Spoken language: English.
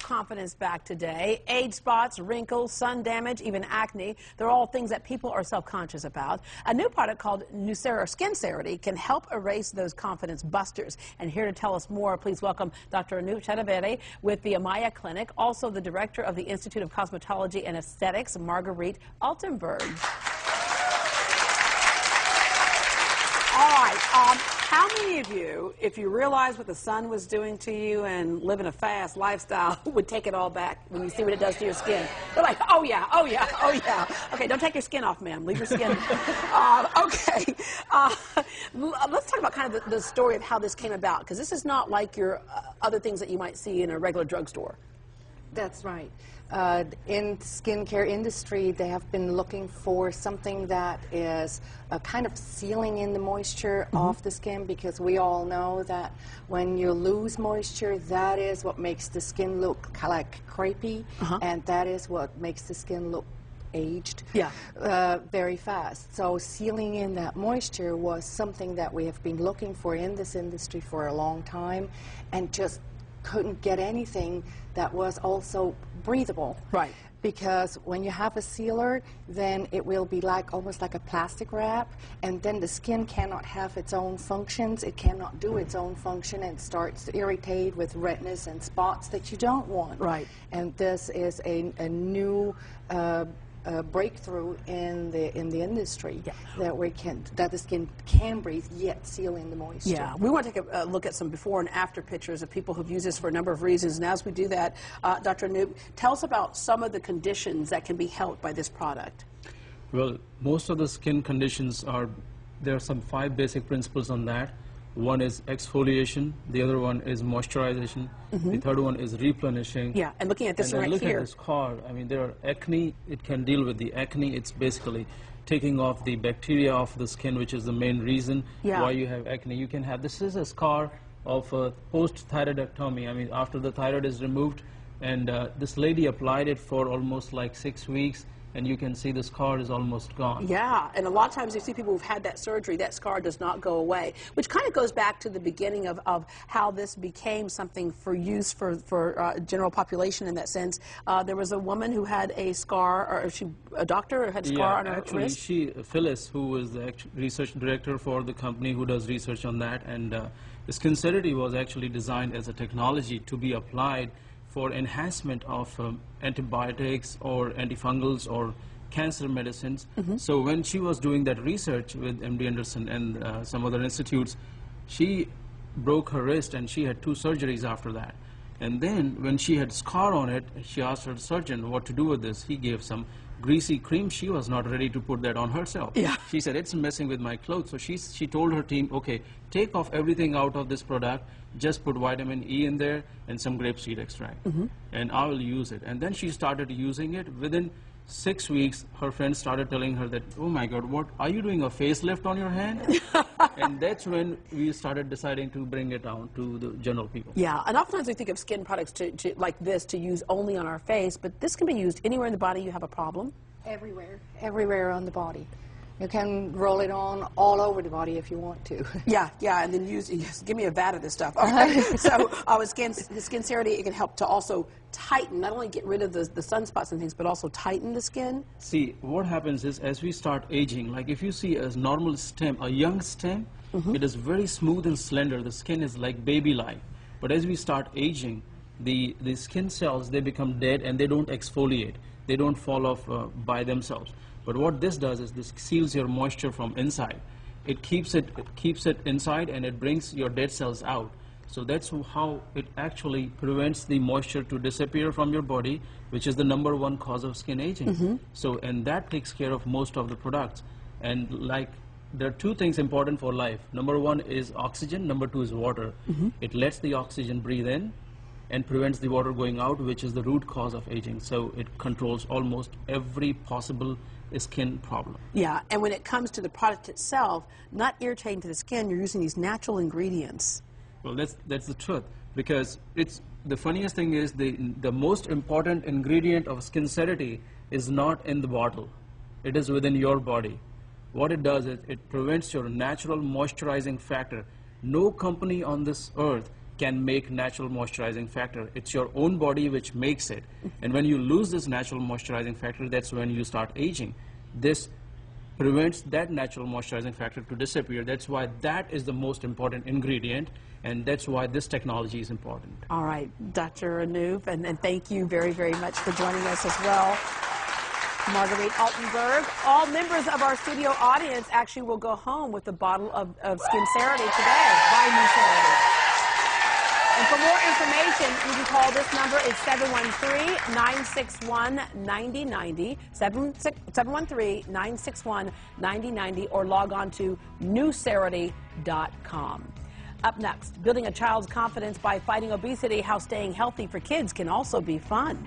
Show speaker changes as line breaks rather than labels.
confidence back today. Age spots, wrinkles, sun damage, even acne. They're all things that people are self-conscious about. A new product called SkinCerity can help erase those confidence busters. And here to tell us more, please welcome Dr. Anup Chetavade with the Amaya Clinic, also the director of the Institute of Cosmetology and Aesthetics, Marguerite Altenberg. All right. How many of you, if you realize what the sun was doing to you and living a fast lifestyle, would take it all back when you see what it does to your skin? They're like, oh yeah, oh yeah, oh yeah. Okay, don't take your skin off, ma'am. Leave your skin. Okay. Let's talk about kind of the story of how this came about, because this is not like your other things that you might see in a regular drugstore.
That's right. In the skincare industry, they have been looking for something that is kind of sealing in the moisture off the skin, because we all know that when you lose moisture, that is what makes the skin look like crepey, and that is what makes the skin look aged very fast. So sealing in that moisture was something that we have been looking for in this industry for a long time, and just couldn't get anything that was also breathable.
Right.
Because when you have a sealer, then it will be like almost like a plastic wrap, and then the skin cannot have its own functions. It cannot do its own function, and starts to irritate with redness and spots that you don't want.
Right.
And this is a new breakthrough in the industry, that the skin can breathe yet seal in the moisture.
Yeah, we want to take a look at some before and after pictures of people who've used this for a number of reasons. And as we do that, Dr. Anup, tell us about some of the conditions that can be helped by this product.
Well, most of the skin conditions there are some 5 basic principles on that. One is exfoliation, the other one is moisturization, the third one is replenishing.
Yeah, and looking at this right
look
here.
At this scar, I mean, there are acne. It can deal with the acne. It's basically taking off the bacteria off the skin, which is the main reason why you have acne. You can have, this is a scar of post-thyroidectomy. I mean, after the thyroid is removed, and this lady applied it for almost like 6 weeks, and you can see the scar is almost gone. Yeah,
and a lot of times you see people who've had that surgery, that scar does not go away, which kind of goes back to the beginning of how this became something for use for general population in that sense. There was a woman who had a scar, or a doctor who had a scar on her wrist?
Phyllis, who was the research director for the company who does research on that, and SkinCerity was actually designed as a technology to be applied for enhancement of antibiotics or antifungals or cancer medicines. So when she was doing that research with MD Anderson and some other institutes, she broke her wrist and she had 2 surgeries after that. And then when she had scar on it, she asked her surgeon what to do with this. He gave some greasy cream. She was not ready to put that on herself. Yeah. She said, it's messing with my clothes. So she told her team, okay, take off everything out of this product, just put vitamin E in there and some grapeseed extract, and I will use it. And then she started using it. Within 6 weeks, her friends started telling her that, oh my God, what, are you doing a facelift on your hand? And that's when we started deciding to bring it down to the general people.
Yeah, and oftentimes we think of skin products like this to use only on our face, but this can be used anywhere in the body you have a problem.
Everywhere on the body. You can roll it on all over the body if you want to.
Yeah, and then give me a vat of this stuff. Okay. So with SkinCerity, it can help to also tighten, not only get rid of the sunspots and things, but also tighten the skin.
See, what happens is as we start aging, like if you see a normal stem, a young stem, it is very smooth and slender. The skin is like baby-like. But as we start aging, the skin cells, they become dead and they don't exfoliate. They don't fall off by themselves. But what this does is this seals your moisture from inside. It keeps it inside, and it brings your dead cells out. So that's how it actually prevents the moisture to disappear from your body, which is the #1 cause of skin aging. So, and that takes care of most of the products. And like, there are 2 things important for life. #1 is oxygen, #2 is water. It lets the oxygen breathe in and prevents the water going out, which is the root cause of aging. So it controls almost every possible skin problem.
Yeah, and when it comes to the product itself, not irritating to the skin, you're using these natural ingredients.
Well, that's the truth, because it's the funniest thing is the most important ingredient of SkinCerity is not in the bottle. It is within your body. What it does is it prevents your natural moisturizing factor. No company on this earth can make natural moisturizing factor. It's your own body which makes it. And when you lose this natural moisturizing factor, that's when you start aging. This prevents that natural moisturizing factor to disappear. That's why that is the most important ingredient, and that's why this technology is important.
All right, Dr. Anup, and thank you very, very much for joining us as well. Marguerite Altenberg. All members of our studio audience actually will go home with a bottle of SkinCerity today by NewCerity. And for more information, you can call this number. It's 713-961-9090, 713-961-9090, or log on to newcerity.com. Up next, building a child's confidence by fighting obesity, how staying healthy for kids can also be fun.